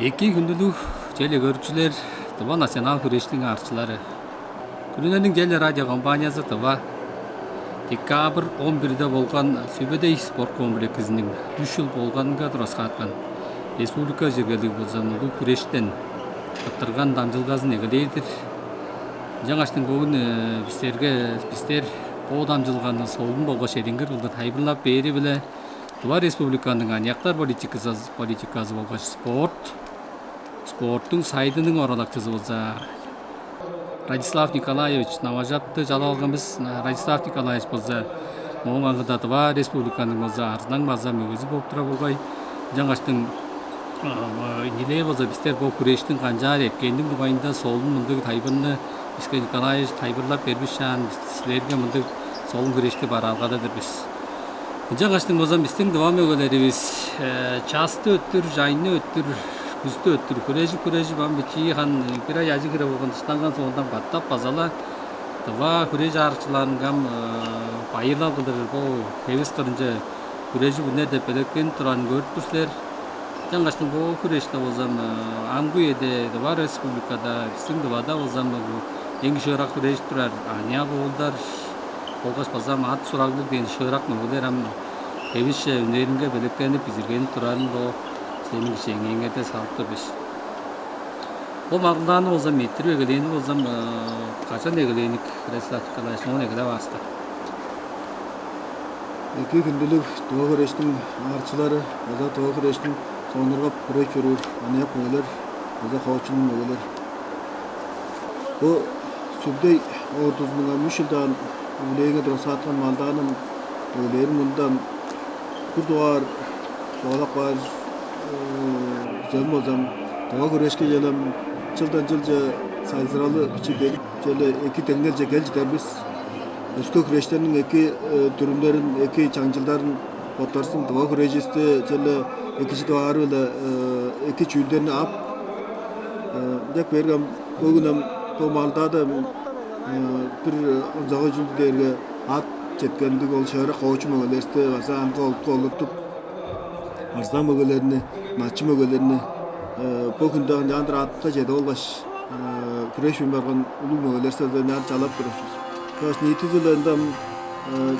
Эки күндүлүк желе көрүүчүлөр Тыва национал күрөштүн арчылары. Күнүнүн желе радио компаниясы Тыва декабрь 11-де болгон Сүбөдөй спорт комплексинин 3 жыл болгонуга турасга аткан республика жергелиги бозомулуу күрөштен кыттырган дамжылгасын эгелейдир. Жаңаштын бүгүн биздер боо дамжылганын солун болгош эрингер кылды тайбырлап бери биле Тыва республиканын анияктар политикасы болгоч спорттун сайдынын оралакчысы болса Радислав Николаевич Наважапты жалап алганбыз. Радислав Николаевич болса моң аңгыда Тыва республиканын болса арзан база мөгөзү болуп тура болбой жаңаштын ниле болса биздер бул күрөштүн канчаар эккендин бугайында солун мындык тайбырны бизге Николаевич тайбырлап бербишан силерге мындык солун күрөштү бара алгададырбыз. Жаңаштын болсо биздин Тыва мөгөлөрүбүз часты өттүр, жайны өттүр, күздө өттүр күрөжү бамбичи хан бир ай ажы кире болгон тыштанган соондан баттап базала Тыва күрөж арчыларынгам байырлар кылдырыр бул кебиз кырынча күрөжү бүнө деп элеккен туран көрүптүрсүлөр. Жаңаштын бул күрөштө болсом Ангуеде Тыва республикада биздин Тывада болсом эң шыйрак күрөж турар ания болдар болгоч базам ат сурагылык деген шыйрак мөгөлөр ам кебизче өнөрүнгө белектенип бизирген турарын бул сенин кишеңеңерде салыптырбыз. Бул магданы болсо метр эгелени болсом качан эгеленик Радислав сону эгеле баста. Эки күндүлүк Тыва күрөштүн арчылары, база Тыва күрөштүн соңдургап күрөш жүрүр, анаяк мөгөлөр, база коочунун мөгөлөр. Бу Сүбдөй ордусунун 3 жылдан үлеге тураса аткан малданын өлерин мындан курдуар, жоолак бар, зөмозам Тыва күрөшкө желем жылдан жылжа сайзыралы бичи берип желе эки теңдер же кел жетербиз. Өзгө күрөштөрдүн эки түрүндөрүн, эки чаңжылдарын отторсун Тыва күрөжүстө желе экинчи Тываары эле эки чүүлдөрүнү ап деп берген бүгүнөм бул малдада бир онжого жүлдөргө ат жеткендик ол шыйрак коочу мөгөлөрдү баса анга олуттуп арзан мөгөлөрүнү, начы мөгөлөрүнү бул күндөгү жандыр атка жете болбаш күрөш менен барган улуу мөгөлөр сөзүнө жалап турушубуз. Тош нитизилендем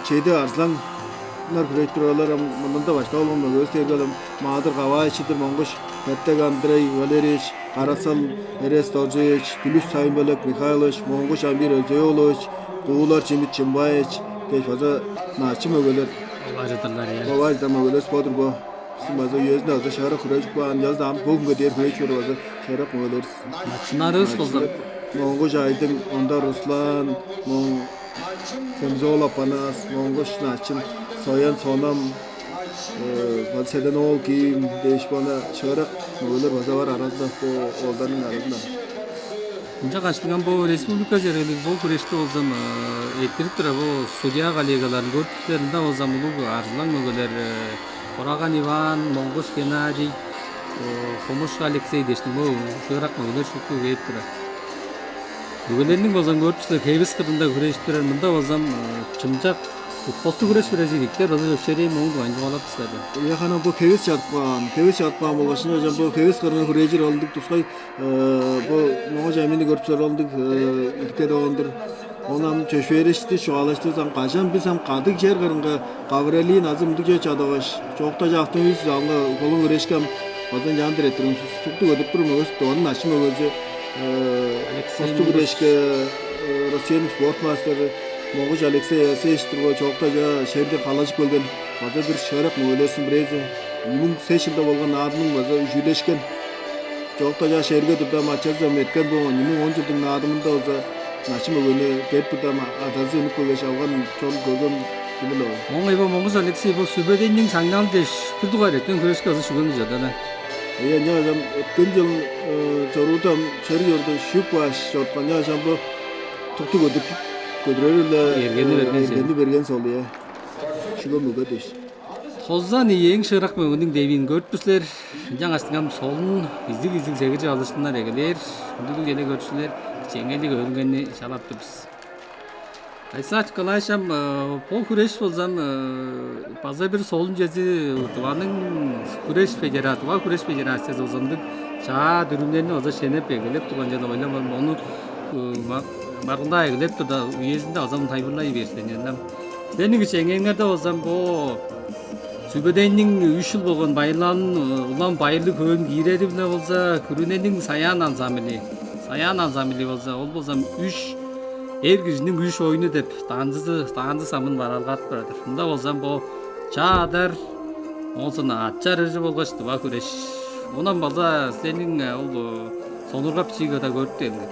чейде арзандар күрөш туралар мында башта болгон мөгөз тергелем Маадыр Кавайчыдыр Монгош Петтек Андрей Валерьевич Карасал Эрес Торжевич Түлүс Сайынбөлөк Михайлович Монгош Амир Өзөйолович Дуулар Чимит Чимбаевич деп база начы мөгөлөр бабаждар мөгөлөр сподурбо база өзүнө аза шара күрөш баан жазда ам бүгүнгө дейин күрөш жүрүп база шара мөгөлөр Начынарыбыз болсо Монгош Айдын онда Руслан Семзол Апанас Монгош Начын Соян Сонам Седен ол кийим дейиш бана шыйрак мөгөлөр база бар арасында олдардын арасында. Жаңаштын бул республика жергелиги бул күрөштө болсом этирип тура бул судья коллегалардын көрсөтүүлөрүндө болсом улуу арзан мөгөлөр Кораган Иван, Монгош Геннадий, Хомуш Алексей дештин бул шыйрак мөгөлөр шуктуу келип турат. Мөгөлөрдүн болсом көрсөтүүлөр кебиз кырында күрөштөр мында болсом чымжак посту күрөш бережиктер база өшөрөй моңду анжалап тастады. Яхана бу кебиз чатпан болгошуна жан бу кебиз кырына күрөжүр олдук тускай бу моңо жамини көрсөтүүлөр олдук илке догондур. Онам чөшөрүштү, шуалашты сан качан биз ам кадык жер кырынга кабырелин азымдык жөө чадагаш. Жокта жактыбыз аңга колун күрөшкем базан жандыр этирин сукту өдөп туруп өз тоонун ачым өгөзү посту күрөшкө Россиянын спортмастері Моңгош Алексей Асеевичтирго жокта шерде калажып келген база бир шыйрак мөгөлөрсүн бирези 2008 болгон адымын база жүйлөшкен жокта шерге турдам ачаза меткен бу 2010 жылдын адымында болсо начы мөгөнү берип турдам атасы өнүккөбөш алган чоң көргөн биле. Моңгой Моңгош Алексей бул Сүбөдөйнүн саңнал деш күрдүгөр экен күрөшкө азы шүгөн жадана. Жам өткөн жыл Жорудам шерге шүп баш жоткан жам бу тукту ергени берген сол шүгө мөгө деш. Тозан эң шыйрак мөгөнүн дебин көрүптүрсүлөр. Жаңаштын солун издик сегиже алыштынар эгелер. Күндүлүк эле көрүшүлөр кичеңелик өргөнү шалаптырбыз. Айсат Калайшам по күреш болсам база бир солун жези Туваның күреш федерациясы, күреш федерациясы озондук чаа дүрүмдерин оза шенеп эгелеп турган жана ойлойм ону марында эгелеп турда уездинде азам тайбырлай берсен жана сенин чеңеңерде болсам бу Сүбөдейнин 3 жыл болгон байырланын улам байырлы көбүн кийрери биле болсо Күрүненин саян ансамбли болсо ол болсам 3 эр кишинин 3 оюну деп таанды самын бар алгат баратыр. Мында болсам бу чаадар онсон ачар ыржы болгоч туба күреш. Онан болсо сенин ол сонурга пичиге да көрүптү эле.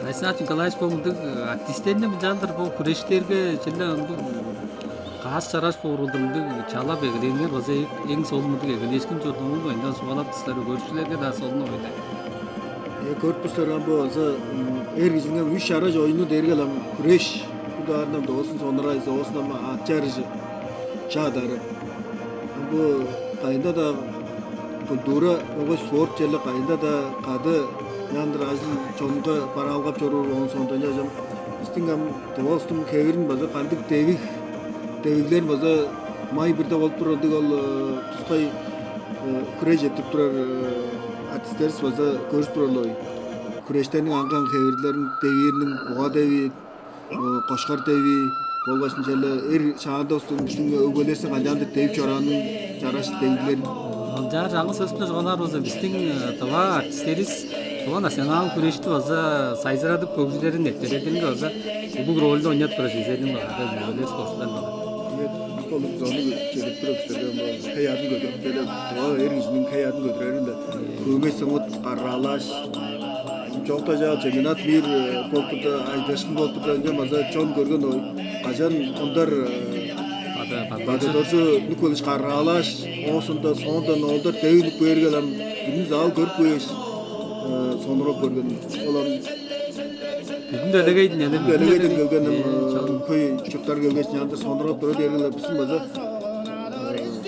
Айсат Николаевич болмундук артисттерине жалдыр бул күрештерге жана каас чараш боорулдумду чалап эгелеңер болсо эң солумдук эгелешкин жолдон болбойт. Субалап тыстары көрүүчүлөргө да солуну ойдойт. Көрпүстөр болсо эр кишинин 3 шараж оюну дергелем күреш. Будардан доосын сонурайсы осунан ачарыжы чаадары. Бу кайында да культура ого спорт жерле кайында да кады Yandır azın çoğunluğa para alıp çorur onun sonunda hocam. Üstüngem dostum kevirin bazı kaldık devikler bazı may birde olup dururdu ol tuskay kureş etip durar artistler bazı görüş durarlar. Kureşlerin angan kevirlerin devirinin oğa devi, koşkar devi, bolgaşın şöyle şahane dostum üstünge ögelersin ajandık devik çoranın çaraş deviklerin. Жаңы сөзүндө жогонар болсо биздин тава артисттерибиз тува национал күрештү болсо сайзырадып көкжүлөрүн эртеретинге болсо улуг ролду ойноп туруш изедин баалар спортчулар бар. Kolum zonu çelip durup istedim. Hayatını götürüp böyle doğa erişinin hayatını götürelim de. Köyge sınıt karralaş. Çok da çeminat bir koltukta aydaşkın koltukta önce maza çoğun görgen oy. Kacan onlar Bada doğrusu Nikoliş karralaş. Osunda sondan oldur devini koyergelem. Günüz al görüp koyuş. Sonra görgen. Olan Бүгүн да элегейдин эле. Элегейдин келгеним көй чуптар келгеч жанды сондуруп туруп дергеле биздин база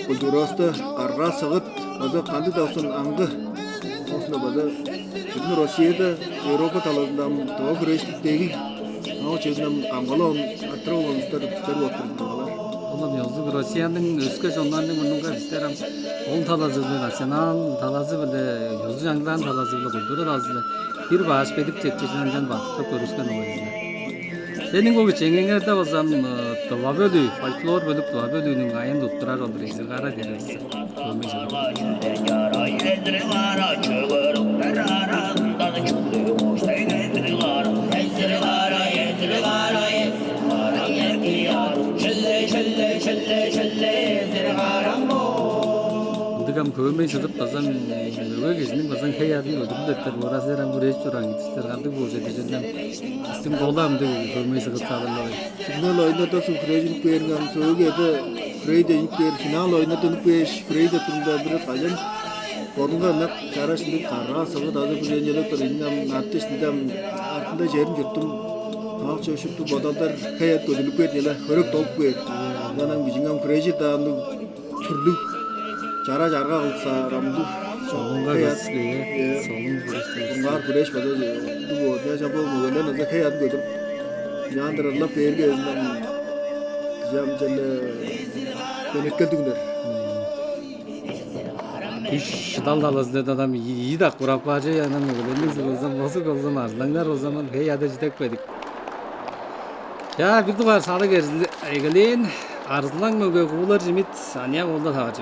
культураста карга сыгыт база канды даусын аңгы осуна база биздин Россияда Европа талабында тоо күрөштүк деги ал жерден камгалон атырылган иштер отурдулар. Онан yazık Rusya'nın özgü jonlarının bununla bizler ol talazı nasyonal talazı bile yazı yandan talazı bile kultura talazı bir baş bedip tekçesinden bakıp görüşken olaydı. Senin o geçenlerde olsam tava bölü, folklor bölüp tava bölünün ayın tutturar olur izgara deriz. Digam köme çıkıp bazan öyle geçinin bazan hayatını öldürdüler. Orasıdan buraya çıran gittiler. Kandı boğaz edeceğinden. İstim kolam da köme çıkıp sağlarlar. Final oynadı su Frey'in kuyruğun söğüde Frey'in kuyruğu final oynadı peş Frey'de turunda bir kajan. Onunla ne çaraşını karra sağı da bu jenele turundan artistidem altında yerin yuttum. Hal çoşuptu badallar hayat ödülüp verdiler. Hörük tolp ver. Yanam gücüngem Frey'de da türlü Cara jarga kılsa ramdu Soğunga geçtiği, soğun güreştiği. Bunlar güreş bazı bu ne yapalım böyle ne hayat götür. Yandırırlar perge özünden jam jelle benekkeldiler. Üç daldalıs dedi adam iyi de kurapacı yanım öyle olsam bozuk olsam arzlanlar o zaman heyada jitekmedik. Ya bir duvar salı gelin arzlan mı göğüler jimit saniye oldu tavacı.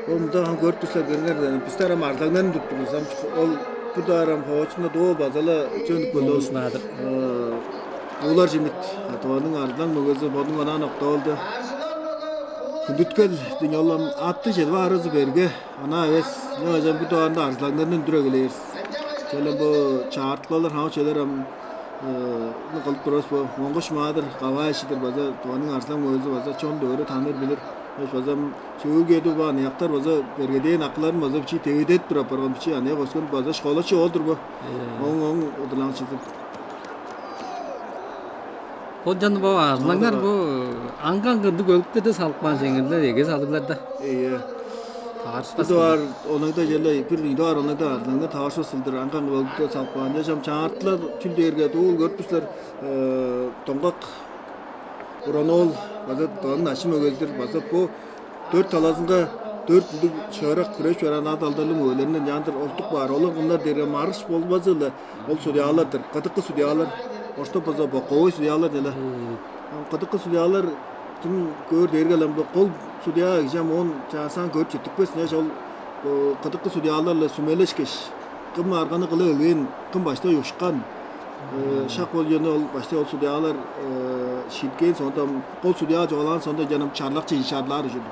Onda han görtüsler görürler. Bizler ama arzlandan tutturuz. Ol bu da aram havaçında doğu bazala çöndük oldu. Oluşmadır. Olar jimit. Atoğanın arzlan mı gözü bodun ana nokta oldu. Kündütkel dünyalam attı jedi var arızı berge. Ana eves ne hocam bu doğanda arzlandan düre geliriz. Şöyle bu çağırtmalar ha şeyler ne kalıp duras bu. Mongoş madır, kava işidir baza. Doğanın arzlan gözü baza çon doğru tanır bilir. Bazam söğügedi bu anayaklar baza bergedeyin akların baza biçi tevidet bura pargan biçi anaya koskun baza şkolaçı oldur bu. On odulan çizip. Hocan bu arlanlar bu angan gındı gölükte de salıkman şengilde ege salıklar da. İyi. Tarışpas. Bu var onun da gele bir video var onun da arlanga taşı sıldır angan gölükte salpan yaşam çağırtlar tüldürge doğul görpüsler tongak Uranol baza doğanın aşım ögezdir baza bu 4 talazında 4 yıllık şöhret küreş veren adaldalım öğlerinden yandır oltuk var. Olur bunlar dere marış bolmazılı. Ol sudyalardır. Kadıklı sudyalar. Orta baza bokoy sudyalar dele. Kadıklı sudyalar tüm gör dergelen bu kol sudya gideceğim on çağsan gör çıktık ne şol kadıklı sudyalarla sümeleşkeş. Kım arganı kılı ölgen kım başta yoşkan. Şak ol yönü ol başta ol sudyalar şitken sonda kol sudya jolan sonda canım çarlakçı inşaatlar üçün.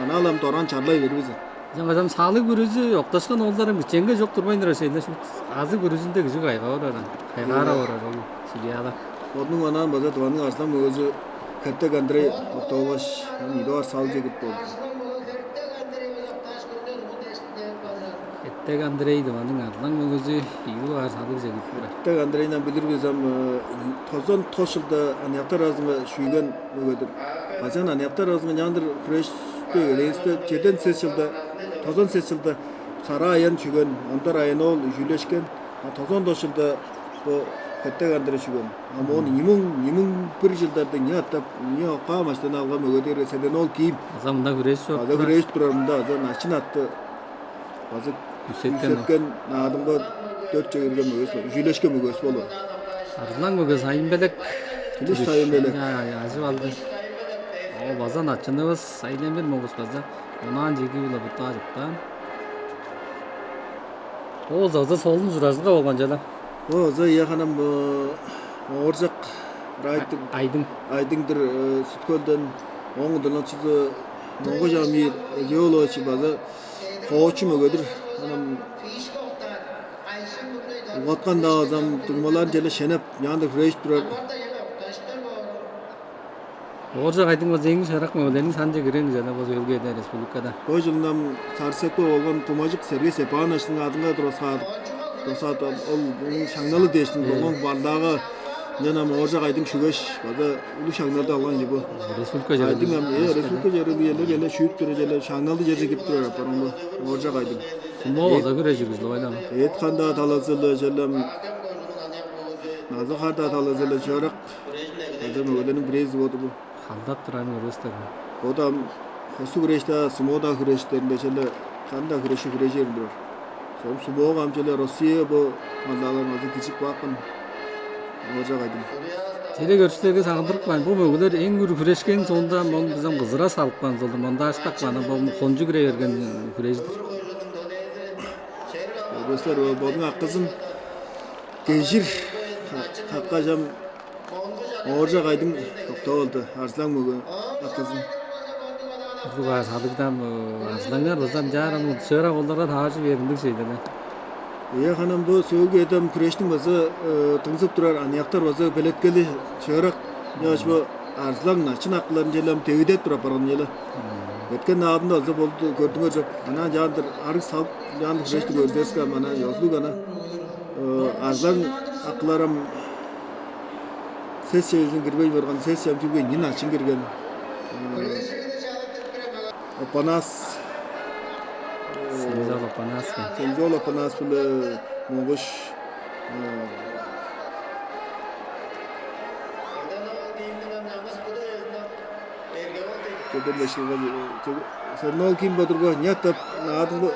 Analam toran çarlay verir bize. Жаңа адам салық бүрүзү окташкан олдорун киченге жок турбайдыр ошейде азы бүрүзүндө күзү кайга барар. Кайгара барар ол судьяда. Onun anan baza tuvanın arslan özü katta gandre otobaş midoar salcı git oldu. Ettек Андрей диванын арлан мөгөзү ийүү ар садыр жегит бара. Katta gandreyle bilir bizem tozon toşulda aniyaktar azımı şuygen mögödür. Bacan aniyaktar azımı yandır fresh öyleyse çeden seçildi. Tozon seçildi. Sara ayın şuygen, ontar ayın ol jüleşken. Tozon toşulda bu katta gandre şuygen. Ama onu imun bir yıldarda niye atıp niye okamaştan alga mögödür. Seden ol kiyim. Азамында күреш жок. Azı bir reis durarında azı naçın attı. Azı Yüsetken adımda 4 çevirgen mögös var. Jüleşken mögös bolu. Арлан мөгөз айын белек. Тилиш сайын белек. Ажып алды. О базан ачыныбыз айден бир могус база. Онан жеги була бутта жыктан. О заза солдун журажыга болгон жана. O azı yakanam orcak raytın Айдын. aydındır sütkölden oğudan açıdı Mongo Jamir geoloji bazı koçu mögödür. Anam Vatkan da azam durmalar jele şenep yandık reis durar. Оржа айдын база эң шарак мөгөлөрүн санжы кирен жана бозо өлкөдө республикада. O yıldan Sarsek'te olan Tomacık Sergi Sepanış'ın adına Rosat ol bunun şangnalı değiştin olan bardağı yanam orcak aydın şügeş bazı ulu şangnalı alan gibi. Республика Aydın hem Resulka jeri bir yerle gele şüyüp duracak şangnalı jeri gip durar yapar onu orcak aydın. Сумо база күрөшү күзлү байлам. Et kanda talazılı jelem nazı harda talazılı çorak adam ölenin brez oldu bu. Халдап туран көрөстөр. O da hosu güreşte sumoda güreşlerinde jele kanda güreşi güreşerdir. Son sumo amcele Rusya bu maldalar mazı küçük bakın orcak aydın. Теле көрчүлөргө сагындырып бул мөгөлөр эң күрү күрөшкен сонда мону бизден кызыра салыпкан жолду монда аштакпаны бул конжу кире берген күрөштүр. Dostlar bodun akkızın gejir hakka jam orcak aydın tokta oldu. Arslan mı akkızın? Буга садыгдан аслаңар базам жарым чыра колдорго таажы бериндик şeyler. Ya hanım bu söğü edem küreştin bazı tımsıp durar aniyaktar bazı beletkeli çığırak yaş bu arslan naçın akların jelem tevidet durar paran jele. Etken adında azı oldu gördüğünüz gibi. Ana jandır arık sağıp jandır küreşti gördüğünüz ana yozluk ana arslan aklarım ses sözün girmeyi vergen ses yapıcı yine açın girgen. Panas Сензало панаски. Temzola panas bile mongoş Kedemeşi sen ne kim badır bu niyatap nadım bu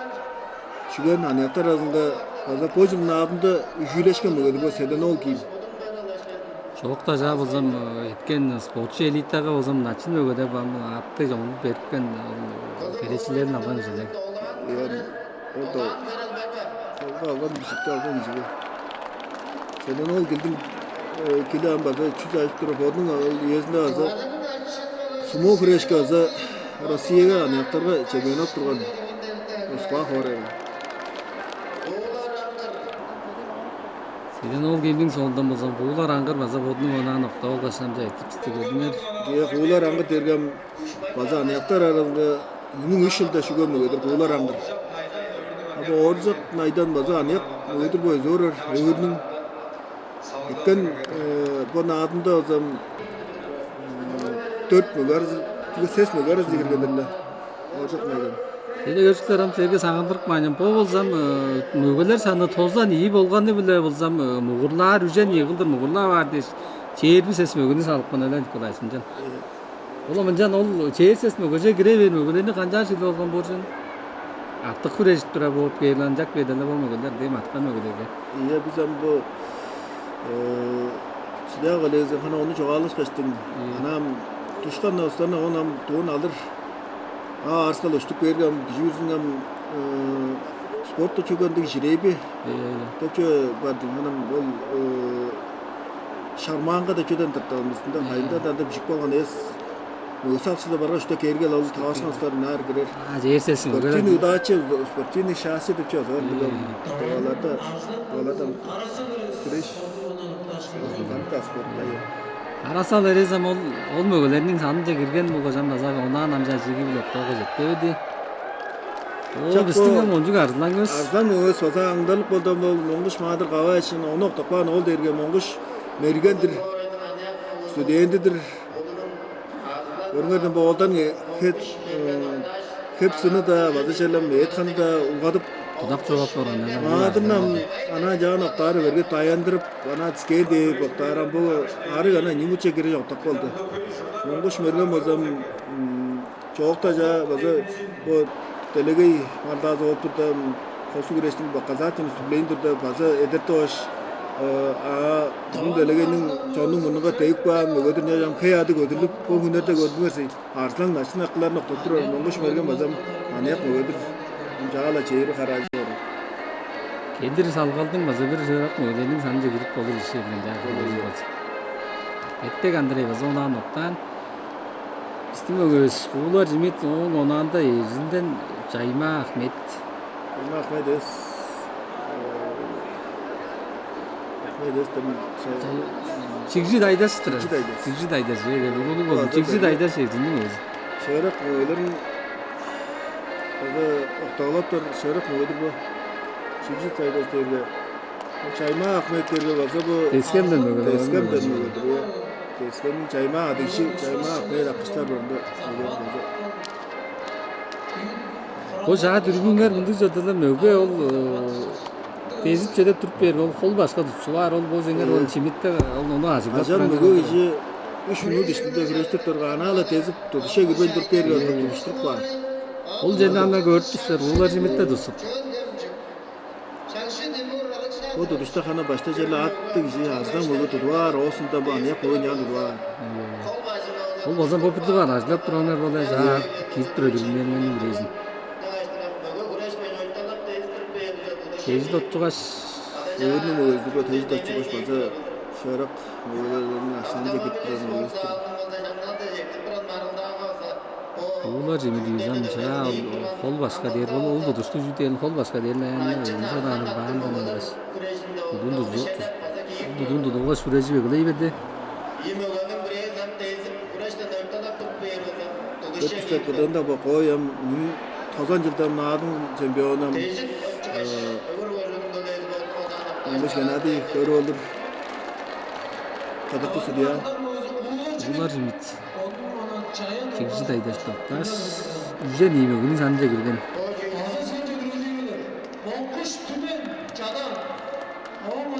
şugan aniyatlar arasında fazla pojum nadımda üjüleşken bu bu seden ol kim Жокта жа бозом эткен спортчу элитага бозом начин өгөдө бам атты жолуп берипкен керечилерин алган желек. yani o da algan bir şey algan gibi seden ol geldim kilan bazı 300 ayıp durup onun yüzünde azı sumo freşka azı Rusya'ya aniyatlarga çempionat turgan Moskva horaya. Биден ол геймдин соңундан болсом буулар аңгыр база бодун онан октоо кашам жайтып истегедиңер. Куулар аңгы тергем база анаяктар арасында 2003 жылда шүгөмөгөдүр куулар аңгыр. Аба оржак найдан база анаяк өдүр бой зорор өдүрнүң Иккен бона адында озам 4 мөгөр, ses мөгөр дегергендерле. Оржак найдан. Эне көчтөрөм серге сагындырып майнам. Бо болсам мөгөлөр саны тоздан ии болгону биле болсам мугурлар үжен йыгылдыр мугурлар бар деш. Чээрби ses мөгөнү салып кана эле кылайсың. Ола мынжан ол чээр ses мөгөжө кире бермөгөлөрү канча жыл болгон болсун. Аттык күрөшүп тура болуп келген жак беделе болмогондор дем аткан мөгөлөргө. Iya bizem bu silah galezi hana onu çoğalış kaçtın. Anam tuşkan dostlarına onam doğun alır. Arskal uçtuk vergem yüzünden sportta çökendik jirebi. Tepçe vardı hanım ol şarmanga da çöden tattığımızda hayında da bir şey olgan es. Ösafsıda barga işte kergel alıp tavaşmaslar nar girer. Jersesi mi? Sportini udaçı, sportini şahsi tepçe o zaman Doğalada güreş Fanta sportta ya. Arasal эрезем ол мөгөлөрүнүн санында кирген болгожам назар онан амжа жиги билек того жетпеди. О биздин монжук арзан көз. Арзан өз база аңдалып болдон бол моңгуш маадыр кабай ишин оны токтопкан ол дерге моңгуш мергендир. Студенттер Örgüden boldan hepsini de bazı şeyler etkanı da ugadıp Tudak çoğap oran. Adımdan ana can oktarı vergi tayandırıp ana tskeydi oktaran bu arı ana nimuçe gire yok tak oldu. Mongoş mergen bozam çok da ja bazı bu delegey maldazı oturda kosu güreştin bakazatın sübleyndir de bazı edetoş bunun delegenin çoğunun bununla teyip var mı götürünce jam kayada götürülüp bu hünerde götürmesi arslan naşın aklarına tutturur mongoş mergen bazam anayak mı götür Jala çeyri haracı olur. Kendir salgaldın bazı bir жырак мөгөлөрүнүн санында кирип болур ишерген жагы. Этте кандырай база онан октан биздин мөгөз уулар жимит онанда эжинден Жайма Ахмет. Jayma Ahmet es Чигжи дайдаштыр. Чигжи дайдаш. Улуу болду. Чигжи дайдаш эжиндин өзү. Şöhrek mögelerin Oda oktağlaptır şöhrek mögedir bu. Çiftçi sayıda terge. Jayma Ahmet terge varsa bu. Teskemden mögedir. Teskemden mögedir bu. Teskemin Jayma adışı Jayma Ahmet akışlar varında. O жаа дүргүңөр мындай жадыла мөгө ол тезип жеде туруп берип ол кол башка тутчу бар ол бозеңер ол чимитте ол ону ажыгып Ajan mögö işi 3 minut içinde güreştirip turgan ala tezip tutuşa gibi durup veriyor tutuşturup var. Ол жерде анда көрүптүр улар жимитте тусуп. O tutuşta hana başta жерle attı kişi azdan mögö tutuvar osunda bu anaya koyun yan tutuvar. Ол болсо попурду бар ажлап туранар боло жаа кирип турат менин бирезин. Tezi tuttuğaş. Öğünün özlüğü tezi tuttuğaş bazı şöhrek mögölerin aşağıda gittiren mögöstür. Ular jemi diyeceğim ya kol başka der bol oldu düştü jütel kol başka derler yani insanların bağından olmuş. Bundu yoktu. Bundu da süreci bekleyi verdi. Ötüşte kadın da bakıyam tozan yıldan nadın çempiyonam. Olmuş genelde böyle olur. Kadıklı sudiya. Ular jemit. Çekici daydaş toplaş. Yüce neyme günün sanınca girgen.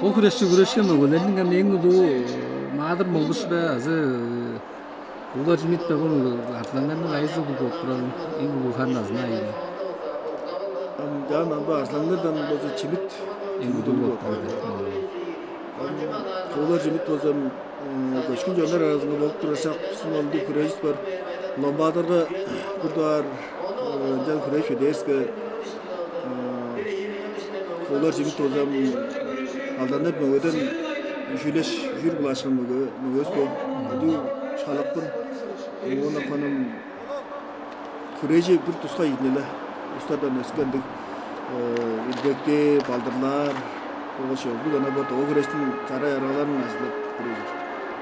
O güreşe mi? Olarının hem en ulu mağdur molmuş be azı. Ular jemit be bunu atlanların ayızı bu kopturalım. En ulu karnazına ayı. Canım bu arslanlardan bozu çimit. En ulu kopturalım. Ular jemit bozam Koşkun canlar arasında bolup duracak sunuldu kurayış var. Lombadırda burada can kurayış öderske Ular jemit bozam aldanıp mögöden jüleş jür bulaşan mögöz bu. Adu şalakpın. Ona kanım kurayıcı bir tuska yidnele. Ustadan öskendik. İlbekte, baldırlar, Oğuş oldu. Gana bu Doğu güreştin kara yaralarının açılıp güreşir.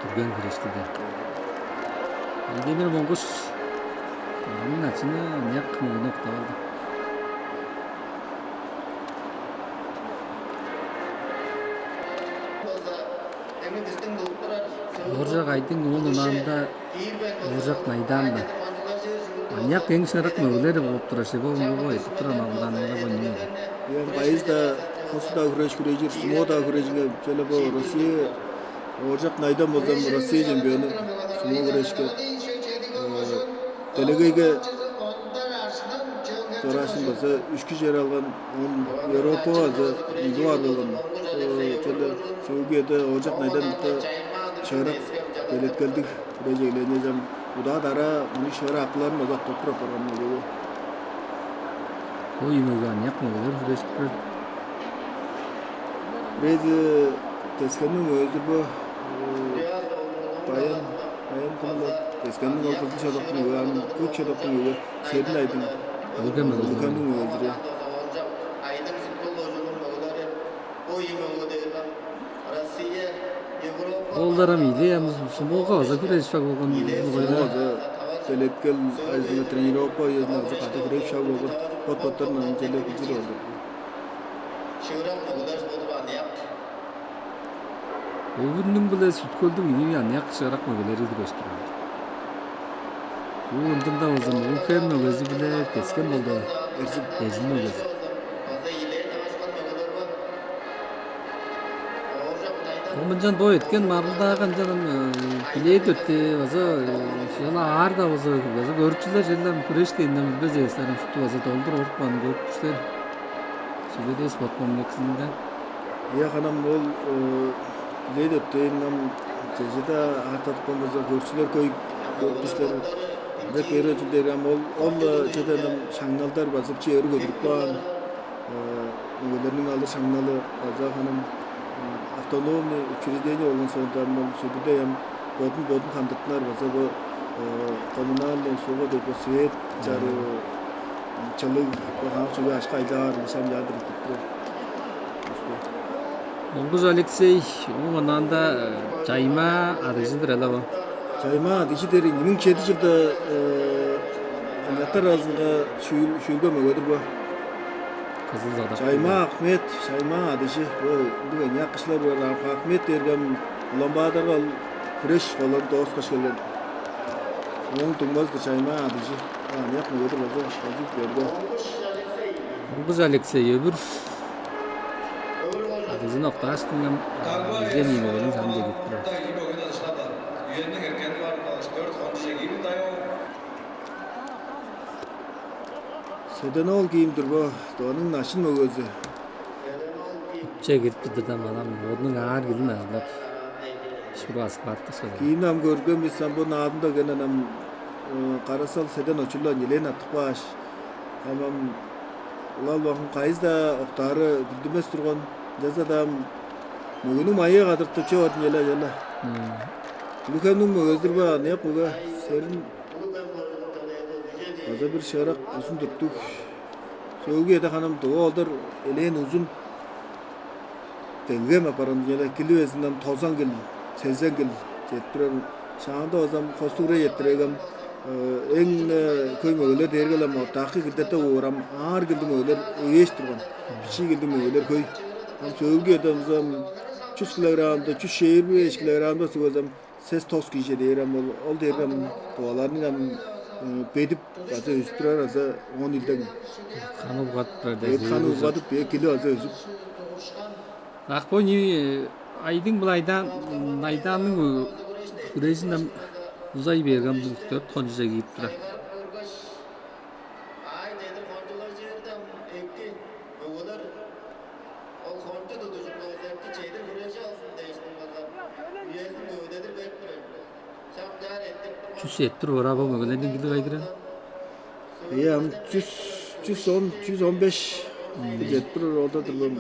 Түрген күрештеде. Демир Моңгуш onun açını yak mı nokta oldu. Оржак айдың онунанда оржак найдан да. Анyak ең шарак мөглер болуп турашы бу айтып турам алдан да бонну. Yani bayızda Kosu'da güreş güreşir, Sumo'da güreşir. Şöyle bu Rusya Ocak naydan bozan Rusya şampiyonu Sumo güreşke. Delegeyge Torasın basa 3 kişi yer algan Avrupa azı duvar olgan. Şöyle Soğukiyede Ocak naydan bitti şahrak devlet geldik. Güreşeyleyeceğim. Bu da dara bunu şahrak akılarını uzak toprak oranı oluyor. O yümögü anyak mögler güreşip Biz teskenin özdür bu bayan kulu teskenin ortasını şadoktun öyle yani kök şadoktun öyle serin aydın Өлгөм Lukanın özdür ya. Олдарам идеямыз сумоға аза күреспек болған Sumo da telekkel aydın trenirovka yazın azı katı güreş şav oldu. Pot-potlarından telek gücür oldu. Өгүннүн биле сүткөлдүн иви анyak шарак мөглери күрештирди. Бул ындында озам укем мөгөзү биле тескен болду. Эзин мөгөзү. Омунжан бой өткен марылдаган жаным билет өттү, аза шана арда озо көрчүлөр жерлем күрештейинден билбез эстерим шуту аза долдур орукман көрүпүштөр. Сүбөдө спорт комплексинде. Ya hanım ol leydi öttüğünden çeşitli artık konumuzda görüşler koy görüşler ve kere tüdeyem ol çeşitli şanallar basıp çeviri götürüp lan üyelerinin aldığı şanalı azı hanım avtonomi учреждение olan sonradan ol sübüdeyem bodun kandıklar bası bu kommunal soğuk depo svet çarı çalı bu hanım çoğu aşk aylar nişan yadır gitti. Моңгуз Алексей оңонанда жайма адыжыдыр эле бу. Çayma dişi derin 2007 yılda anahtar ağzında şuyulga mögödür bu. Кызыл задак. Çayma Ahmet, Çayma dişi bu bugün yakışlar var. Ahmet dergem lambada gal fresh olan dost kaşgelen. Onun tumbazdı Çayma dişi. Yani yapmıyordur bu. Hacı verdi. Моңгуз Алексей өбүр адыжын окташ кылган жен иймегенин санжы кетти. Sedenol giyimdir bu. Doğanın naşın mögözü. Че кетти дедем адам однун аар билин азлап. Шурас бартты шо. Giyimden görgüm biz sen bu nadında gelen karasal seden uçulan yelen attık baş. Hemen ulal bakın kayız da oktarı bildirmez turgan cazadam mögünün mayı kadırtıp çoğatın yela yela. Lukanın mögözdür ba ne yapıga serin aza bir şarak uzun tuttuk. Söğüge de hanım doğu oldur eleğin uzun dengem aparan yela kili vezinden tozan gel sezen gel jettiren şahanda o zaman kostura yettiregem en köy mögöler dergelem o takı girdete uğram ağır girdim öler eğeş turgan biçi girdim öler köy ham söğüge de o zaman 300 kilogramda 325 kilogramda sözüm ses toz kişi derem ol derem doğalarını ham bedip azı üstürer azı 10 ilden Кану гаттыр et kanı uzadıp bir kilo azı özüp Акпони айдың бұл айданның күресінен ұзай берген бұл 4 қонжа киіп тұрар. Чүс еттір ора бұл мөгілердің гілді қайдыран. ya 115 jettir oradadır bu.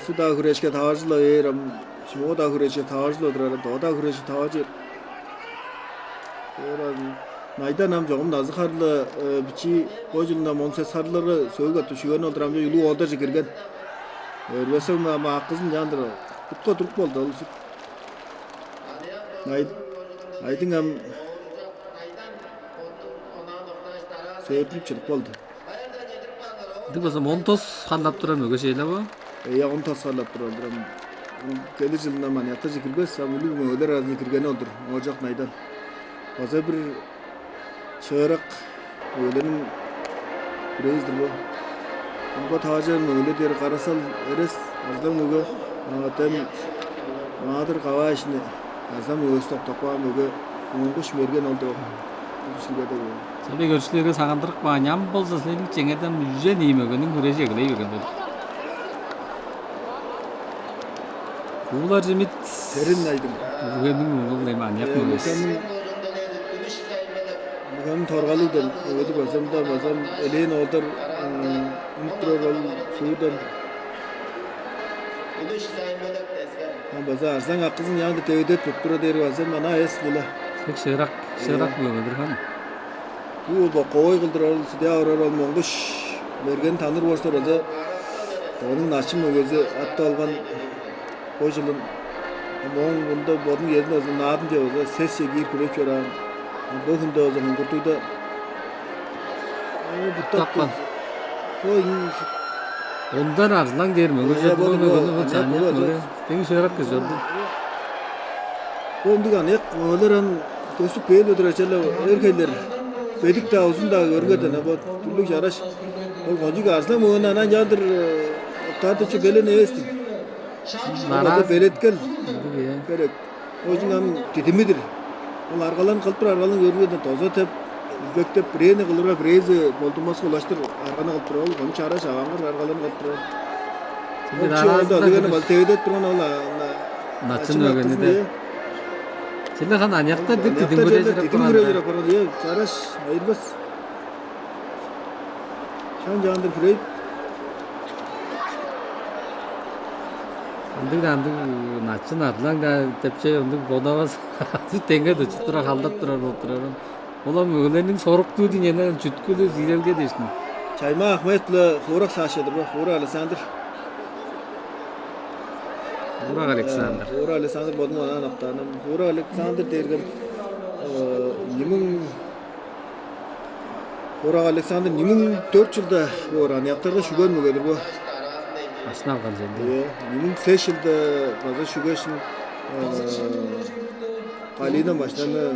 Su da güreşke tavacıla yerim. Şimdi o da güreşke tavacıla durar. O da güreşke tavacı. Oran Найдан ам жоғым назы қарлы бичи божылына монсес қарлары сөйгі түшіген олдыр амжа юлу олда жекерген. Өрбесім ама ақызын жандыр. Бұтқа тұрып болды ол сүт. Айдың ам сөйіртіп чырып болды. Dik bolsa montos hallap duran möge şeyle bu. Ya onu tasarlap duralım. Gelir yılına maniyata zikirgez, samulu möğler az zikirgen oldur. Ocak naydan. Baza bir çığırak öğlenin bireyizdir bu. Ama tacı möğle der karasal eres azdan möge. Tem mağdır kava işini. Azdan möge stop takva möge. Onguş mergen oldu. Düşüngede bu. Tabi görüşleri sağandırık banyam bolsa senin çengeden yüze neyim ögenin güreşe güley ögen dedi. Bular jemit Serin naydım. ögenin oğlum manyak mı öges. Bugün torgalıydım. Öyle bazımda bazım eleğin oldur. Unutturur suudan. Baza arsan akızın yanında tevde tuttura deri bazım bana es bula. Tek şırak mı ögedir han? Bu koy kıldırar sidya orar olmonguş. Bergen tanır varsa baza. Onun naçım ögezi atta algan koşulun. Mon bunda bodun yerine özün nadım diye ses çekir kureç yoran. Bu hunda o zaman kurtuyda. Takman. Ondan arılan der mi? Öge bu çanya öge. Tek şırak kız oldu. Ondu ganek olaran kösüp beyel ödüreçelle erkekler. Bedik daha uzun daha görgeden ama türlük yaraş. O goncuk arslan muğunanan yandır. Oktardı çu belen eestin. Naraz beletkel. Gerek. O yüzden titimidir. Ol argalan kılıp argalan görgeden toza tep. Bektep bireyni kılırga bireyzi boltumasga ulaştır. Argana kılıp ol. Gonu çara şağangır argalan kılıp ol. Naraz da digeni bal tevedet turgan ol. Naçın ögeni de. Şimdi kan anyakta dik tidim Tidim gurejira para diye çaraş ayırbas. Şan jandır firey. Andık naçın arılan da tepçe ondık bodavas. Tenge de çıtıra kaldap durar oturarım. Olam ögelenin soruktuğu dinlenen çütkülü zilelge deştin. Çayma Ahmet'le Hurak saçıdır bu. Hurak Alexander. Burak Alexander. Hurak Alexander bodun ona anaptanım. Hurak Alexander dergen nimin Hurak Alexander nimin 4 yılda bu oran yaptırdı şu görmüyordur bu. Aşına algan jendi. Nimin 5 yılda bazı şu geçin Kalina başlarına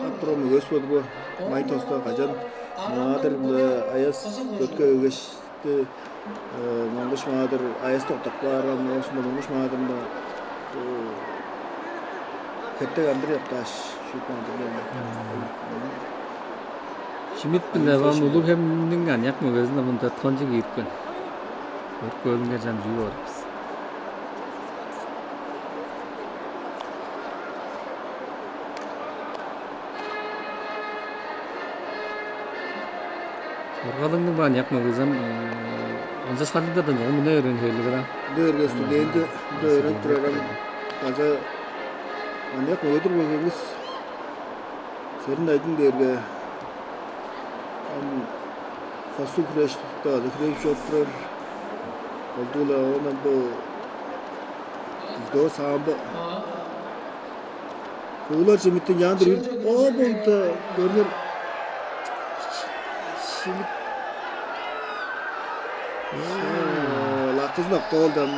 Apromu gösböd bu. Maytosta kacan. Nadir ayas dötkö ögeşti. Manguş madır ayas toktaklar olsun da manguş madırında kette gandır yaptaş şu madırda. Şimit bile var muluk hemnin ganyak mı gözünde bunu tatkancı giyirken. Görgönge jam jüy orapız. Orgalının ban yapma gözüm. Onca salida da ne öğren söyledi bana. Dörge studenti dörün program kaza ancak ödür bölgemiz senin aydın derge fasu kreş da kreş şoplar oldular ona bu do samba Kuğular cemitin yandır o bulda görünür şimdi Lakızın apta oldum.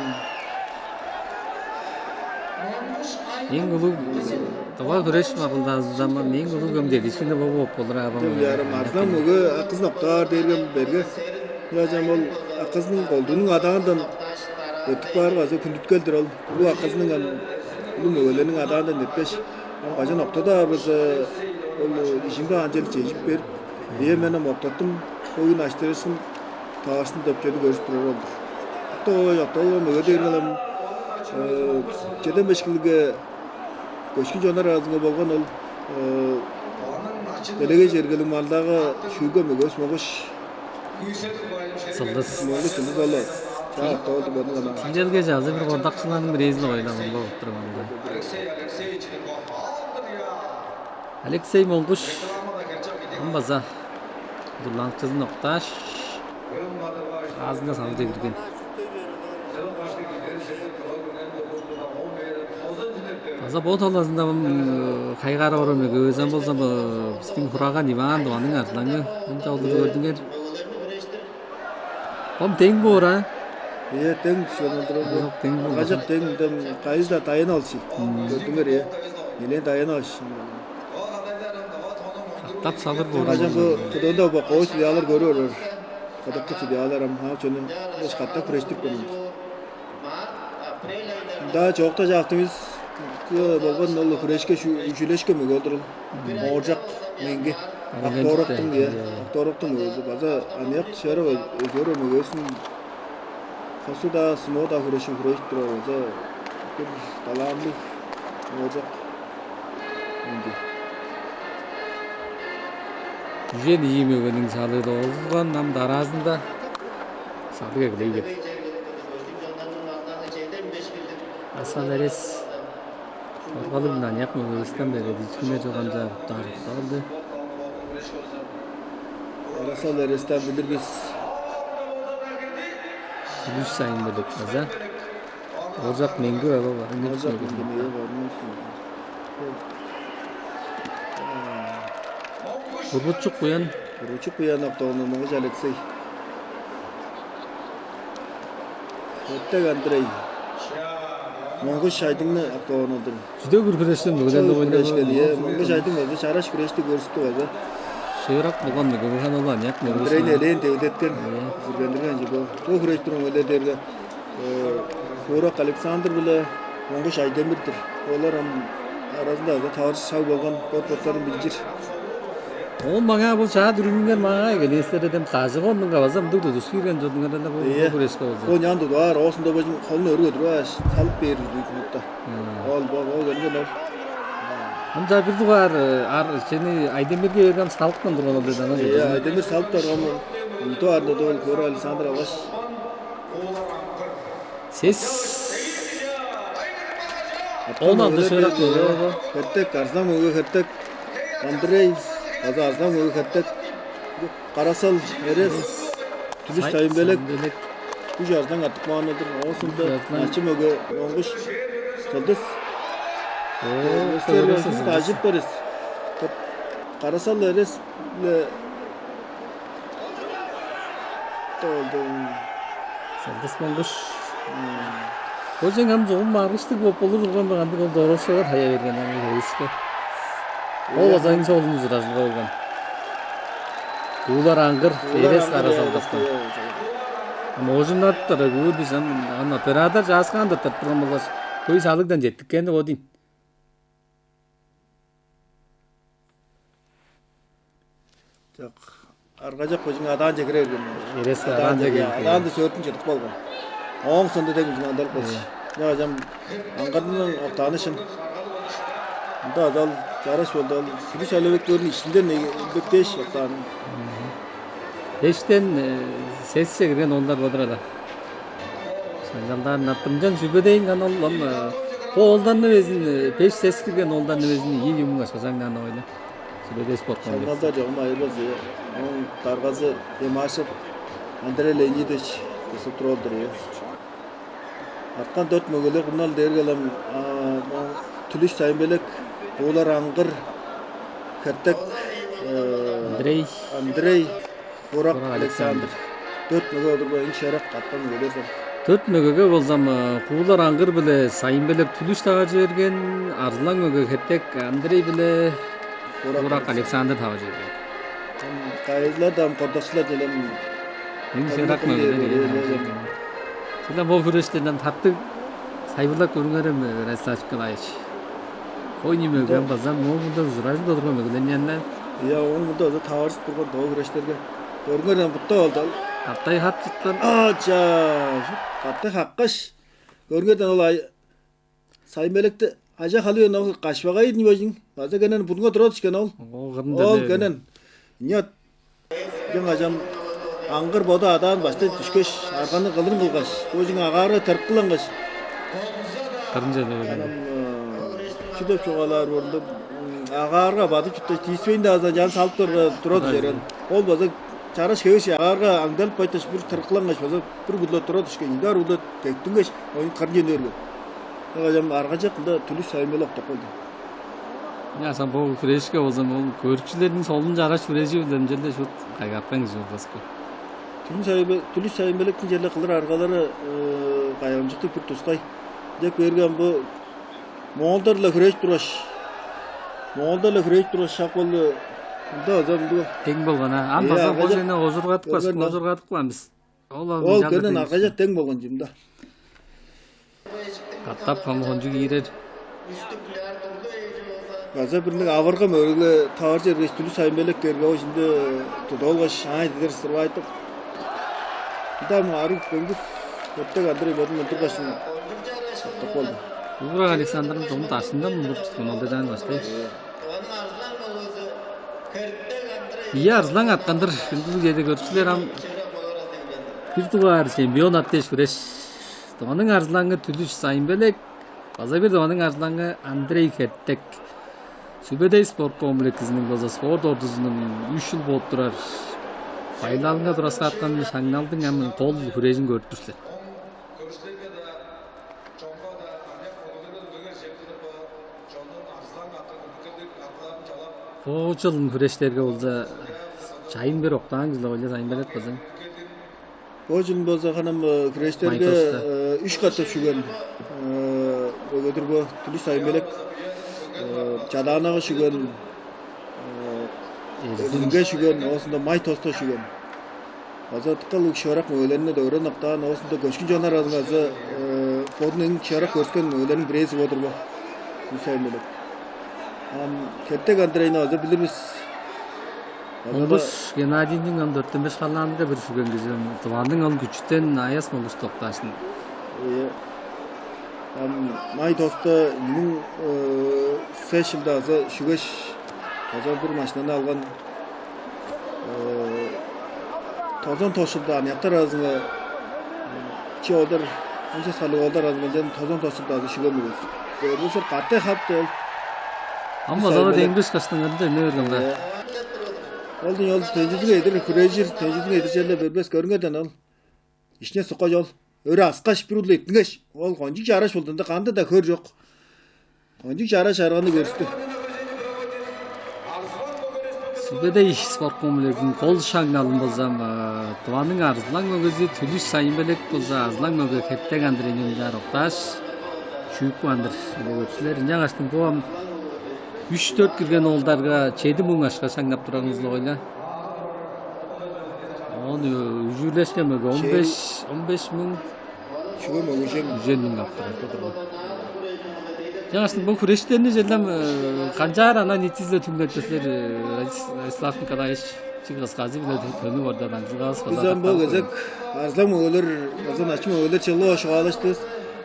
En ulu tava güreş mağıldan zaman en ulu gömdedi. Şimdi bu olur abi. Yarım arzdan müge akızın apta dergem berge. Yacam ol akızın olduğunun adağından ötüp var gazı kündütkeldir ol. Bu akızının bu mögelenin adağından netpeş. Kacan apta da biz işimde ancel çeşip berip. Diye menem aptattım. Oyun açtırırsın. Tağışını döpçeli görüştürür oldu. Hatta o yaptı o möge dergelim. Çeden beşkilge Köşkü jonar ağzına bolgan ol. Delege jergelim maldağı şuga mögös mogoş. Sıldıs. Mogoş sıldıs ola. Çağ oldu bunu ana. Tinjelge жазы bir kondakçıların bir rezli oylamında oturmanda. Алексей Монгуш Амбаза Дуланчызын Окташ ağzına saldı girgen. Таза бот аласында кайгара оромеге өзөн болсо биздин кураган Иван Дуанын артынан мынча олду көрдүңөр. Бом тең бора. тең шонолдур. Тең бора. Гажап тең кайызда тайын алшы. Көрдүңөр эле тайын алшы. Тап салыр бора. Гажап кудонда бо кош ялар көрөр. Кадакты судьяларам ха чөнү эч катта күрөштүк көмүн. Да жокта жактыбыз болгон ол күрөшкө үчүлөшкө мөгөлдүр. Оржак менге актороктун өзү база анек шеро өзөрө мөгөсүн косуда снода күрөштүр өзү бир таламды оржак менге. Жен иймөгөнүн салы болгон нам даразында садыга келейбет. Асалерес Orgalımdan yapmıyor, İslam devleti içinde çok ancak tarihte oldu. Arasal Eres'ten bilir biz. Üç sayın dedik kaza. Ocak Mengü eva var. Ocak Mengü eva var. Burbuçuk koyan. Burbuçuk koyan hafta onu Moğuz Alexey. Öttek Andrei. Moğuz Şaydın'ı hafta onudur. Juda күркүрөштүн бүгүн oynadı. Moğuz Şaydın özü çaraş güreşti görüstü özü. Şöyrak болгон бүгүн olan yak Andrei neleyin tevdetken. Zürgendirgen jibo. Bu güreştirin öyle derge. Burak Alexander bile Moğuz Şaydemir'dir. Onlar arasında da tarih sağ bolgan potların bilgir. Ол мага бул чаа дүрүнгөн мага келестерде дем кажы кондунга базам дуду түскүргөн жодуңарда бул күрөшкө болду. О нянды бар, осунда божун колун өргөдүр, салып берди үкмөттө. Ол келген ол. Анда бир дугар ар сени Айдемирге берген салыктан турган ол деден. Айдемир салып турган. Ито арды дол көрө Александр Алаш. Сес Онан дышырак көрө. Хеттек Арзан өгө хеттек Андрей Азардан өгө хеттек Карасал Эрес Түлүш Тайынбелек Үч Арзан аттык маанадыр. Осунда Ачым өгө оңгуш Сылдыс. Өстөрөсүн тажып берес. Карасал Эрес толду. Сылдыс моңгуш. Ожен ham жолун маргыштык болуп турган баганды ол дорошогор тая берген аны риске. Ол азайын жолун жыражылга болгон. Улар аңгыр Эрес Карасалдыкты. Можунаттар гүдү жан аны оператор жазганды турган болгоч көй салыктан жеттик экен деп один. Жок. Арга жак көжүң адан жегире берген. Эрес адан жеген. Аданды сөтүн жытып болгон. Оң сонда деген жандал болчу. Я жам аңгардын октанышын. Мында адал жараш болду. Күрүш алебектердин ичинден бектеш октаны. Эштен сессе кирген олдар бодурала. Шангалдар наптымжан жүбөдейин гана ол олдан өзүн пеш сес кирген олдан өзүн ий юмга шажанган ойло. Сүбөдө спорт. Шангалдар жогма айбаз. Он Таргазы Демашев Андрей Леонидович Косотролдур. Арткан 4 мөгөлөр кунал дергелем Түлүш Тайынбелек Булар аңгыр Хеттек Андрей Бурак Александр 4 мөгөлөр боюн шарак каткан мөгөлөр. 4 мөгөгө болсам Куулар аңгыр биле Сайынбелек Түлүш тага жиберген, Арлан мөгө Хеттек Андрей биле Бурак Александр тага жиберген. Кайызлар да кордошлар делем шарак мөгөлөр. Силер бул күрөштөн таттык сайбылап көрүңөрөм Расташка лайыш. Ойны мөгөн базам могунда журажда турган мөгөлөн янна. Я оңда да таварыс турган тоо күрөштөргө көрүнгөрөм бутта болду. Аттай хат чыктан. Ача. Аттай хаккаш. Көргөдөн ол Сайынбелекти ажа халыйын кашбагай нибожин. База генен бунга турат ишкен ол. Ол генен. Нет. Жаңа жам аңгыр боду адан башта түшкөш, арганы кылын кылгаш, өзүң агары терк кылангаш. Кырынжа деген. Чүдөп чогалар орунда агаарга бадып чутта тийиспейин да азан жан салып турат жерен. Ол база чараш кебеш агаарга аңдалып байташ бир тыркылангаш база бир будлот турат ишкен. Дар будлот тектингеш oyun карженерге. Агажам аргача кылда түлүс саймелок токолду. Ya sen bu freşke o zaman körükçülerin solunca araç freci ödem жерде şut кайгатпаңыз жолдаско. Түлүс саймелектин жерде кылыр аргалары кайгамчыкты бир тускай. Деп берген бу Moğollarla güreş duraş. Moğollarla güreş duraş şakolu. Da adam bu. Тең болгон а. Амбаса бул жерде озургатып калабыз. Ол көнөн акажа тең болгон жумда. Каттап камгонжу кийрер. База бирлик авырга мөргө таар жерге түлүс саймелек берге ошунда тодолго шай дедер сырып айтып. Дам арып көңгүс өттөк Андрей бодун тургашын. Тополду. Ура Александрдын жолун ташында мурт чыккан алда жан баштай. Ия арзлаң аткандыр күндүз жерде көрчүлөр ам бир тугар чемпион аттеш күреш. Томанын арзлаңы Түлүш Сайынбелек, база бир томанын арзлаңы Андрей Кеттек. Сүбөдөй спорт комплексинин база спорт ордусунун 3 жыл болуп турар. Файлалынга тураса аткан шаңналдын амын кол күрөшүн көрүп турсуздар. O жылын күрештерге болса чайын бер октан жылы ойлар Сайынбелек болсаң. O жыл болса ханам күрештерге 3 катып шүгөн. Өгөдүр бу Түлүс Сайынбелек Чаданага шүгөн. Эзинге шүгөн, осунда май тоста шүгөн. Азаттыкка шарак өйлөрүнө да өрөн октан осунда көчкүн жанар азгазы бодунун шарак өскөн өйлөрүн биреси отур бу. Түлүс Сайынбелек. Кеттек Андрейни азы билирбиз. Олуш Геннадийдин 14-5 калганда бир шүгөн кезем. Тубандын ол күчтен аяс болуш токташын. Май тоста 5 жылда азы шүгөш азы бир машинаны алган. Тозон тошулда аяктар азыңа чи олдар анча салы олдар азган тозон тошулда азы шүгөн болот. Көрүсө катты хапты. Amma zada dengriş kaçtığında ne örgün be? Oldun yol tecrübe edir, kurejir, tecrübe edir жерде бербес көрүнгөдөн ал. Ишне сука жол. Өрө аскаш бир улу эттиңеш. Ол конжик жараш болдунда канды да көр жок. Конжик жараш арганы көрүстү. Сүбөдөй спорт комплексинин кол шаңналын болсам, Туанын арзлаң мөгөзү Түлүш Сайынбелек болса, арзлаң мөгө Кеттек Андрейнин жарыкташ. Чүйүк андыр. Көрчүлөр жаңаштын коом 3-4 кирген олдарга 7 мың ашка саңдап тураңызды ойла. Оны үжүлешкен мөгө 15 мың шүгөн үжен аптырат. Жаңасын бұл күрештерini жерден канжар анан итизде түмгөтөсүлөр Радислав Николаевич Чигасказы биле төнү ордадан жылгас. Bizden bu gezek arzlam olur, azan açma olur, çello şualıştız.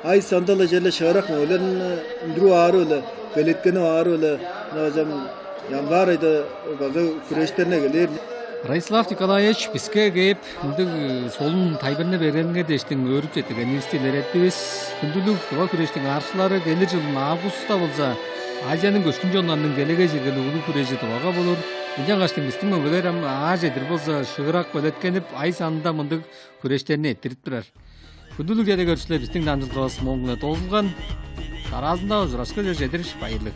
Ay sandala jelle şarak olur, ndru ağrı olur, beletkeni ağrı olur. Nazam yanvar ayda bazı küreşlerine gelir. Радислав Николаевич бизге кеп солун тайбырына бергенге дештин өрүп жеткен инстилер этпиз. Күндүлүк туга күрештин арчылары келер жылдын августта болса Азиянын көчкүн жонунун келеге жерген улуу күреши туга болор. Жаңаштын биздин мөбөлөр а жедир болса шыгырак бөлөткенип ай санында мындык күрештерини эттирип турар. Күндүлүк жерде көрчүлөр биздин дамжылдыгыбыз моңуна толгулган. Таразында ужурашка жедир байырлык.